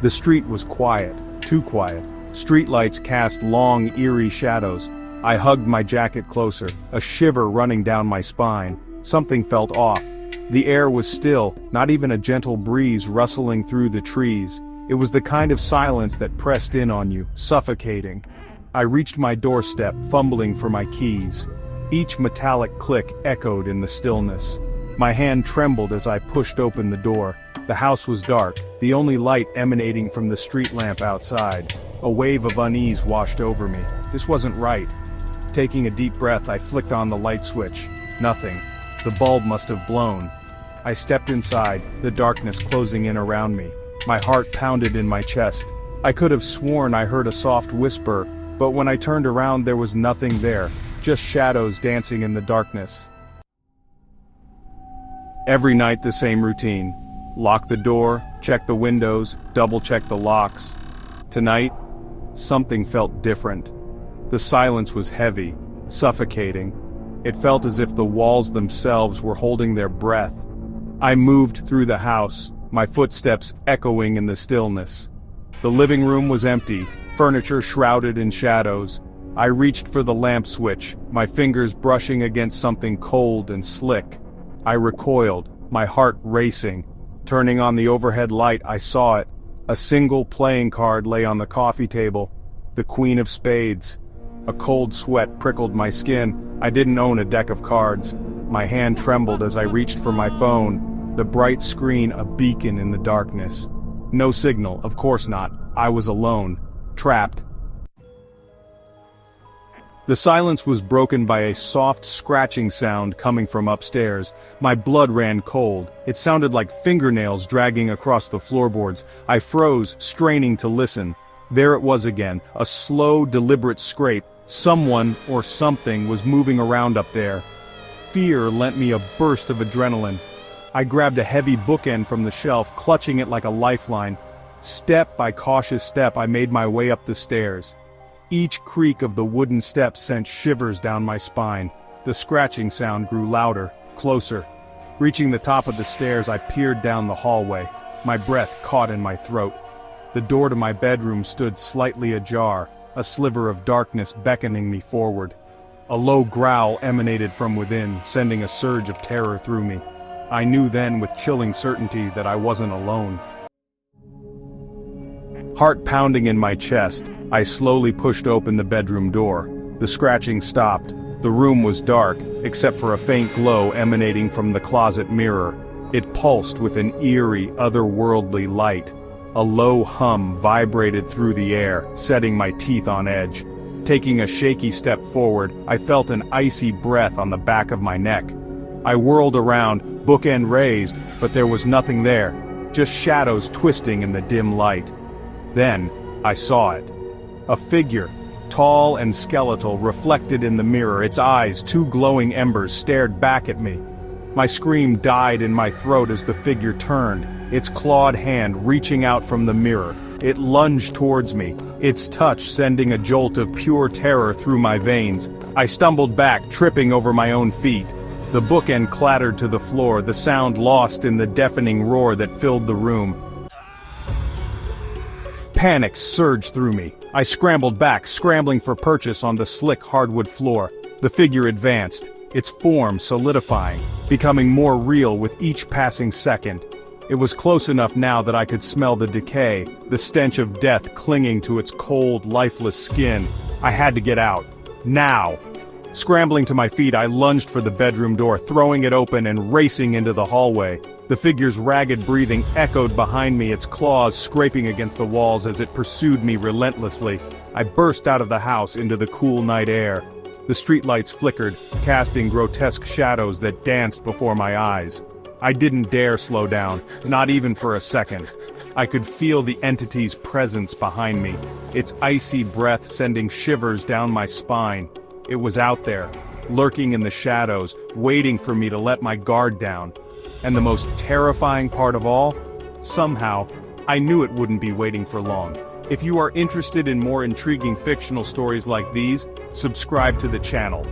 The street was quiet, too quiet. Streetlights cast long, eerie shadows. I hugged my jacket closer, a shiver running down my spine. Something felt off. The air was still, not even a gentle breeze rustling through the trees. It was the kind of silence that pressed in on you, suffocating. I reached my doorstep, fumbling for my keys. Each metallic click echoed in the stillness. My hand trembled as I pushed open the door. The house was dark, the only light emanating from the street lamp outside. A wave of unease washed over me. This wasn't right. Taking a deep breath, I flicked on the light switch. Nothing. The bulb must have blown. I stepped inside, the darkness closing in around me. My heart pounded in my chest. I could have sworn I heard a soft whisper, but when I turned around there was nothing there, just shadows dancing in the darkness. Every night the same routine. Lock the door, check the windows, double-check the locks. Tonight, something felt different. The silence was heavy, suffocating. It felt as if the walls themselves were holding their breath. I moved through the house, my footsteps echoing in the stillness. The living room was empty, furniture shrouded in shadows. I reached for the lamp switch, my fingers brushing against something cold and slick. I recoiled, my heart racing. Turning on the overhead light, I saw it. A single playing card lay on the coffee table. The Queen of Spades. A cold sweat prickled my skin. I didn't own a deck of cards. My hand trembled as I reached for my phone. The bright screen a beacon in the darkness. No signal, of course not. I was alone. Trapped. The silence was broken by a soft scratching sound coming from upstairs. My blood ran cold. It sounded like fingernails dragging across the floorboards. I froze, straining to listen. There it was again, a slow, deliberate scrape. Someone, or something, was moving around up there. Fear lent me a burst of adrenaline. I grabbed a heavy bookend from the shelf, clutching it like a lifeline. Step by cautious step, I made my way up the stairs. Each creak of the wooden steps sent shivers down my spine. The scratching sound grew louder, closer. Reaching the top of the stairs, I peered down the hallway. My breath caught in my throat. The door to my bedroom stood slightly ajar, a sliver of darkness beckoning me forward. A low growl emanated from within, sending a surge of terror through me. I knew then with chilling certainty that I wasn't alone. Heart pounding in my chest, I slowly pushed open the bedroom door. The scratching stopped. The room was dark, except for a faint glow emanating from the closet mirror. It pulsed with an eerie, otherworldly light. A low hum vibrated through the air, setting my teeth on edge. Taking a shaky step forward, I felt an icy breath on the back of my neck. I whirled around, bookend raised, but there was nothing there, just shadows twisting in the dim light. Then, I saw it. A figure, tall and skeletal, reflected in the mirror. Its eyes, two glowing embers, stared back at me. My scream died in my throat as the figure turned, its clawed hand reaching out from the mirror. It lunged towards me, its touch sending a jolt of pure terror through my veins. I stumbled back, tripping over my own feet. The bookend clattered to the floor, the sound lost in the deafening roar that filled the room. Panic surged through me. I scrambled back, scrambling for purchase on the slick hardwood floor. The figure advanced, its form solidifying, becoming more real with each passing second. It was close enough now that I could smell the decay, the stench of death clinging to its cold, lifeless skin. I had to get out. Now! Scrambling to my feet, I lunged for the bedroom door, throwing it open and racing into the hallway. The figure's ragged breathing echoed behind me, its claws scraping against the walls as it pursued me relentlessly. I burst out of the house into the cool night air. The streetlights flickered, casting grotesque shadows that danced before my eyes. I didn't dare slow down, not even for a second. I could feel the entity's presence behind me, its icy breath sending shivers down my spine. It was out there, lurking in the shadows, waiting for me to let my guard down. And the most terrifying part of all? Somehow, I knew it wouldn't be waiting for long. If you are interested in more intriguing fictional stories like these, subscribe to the channel.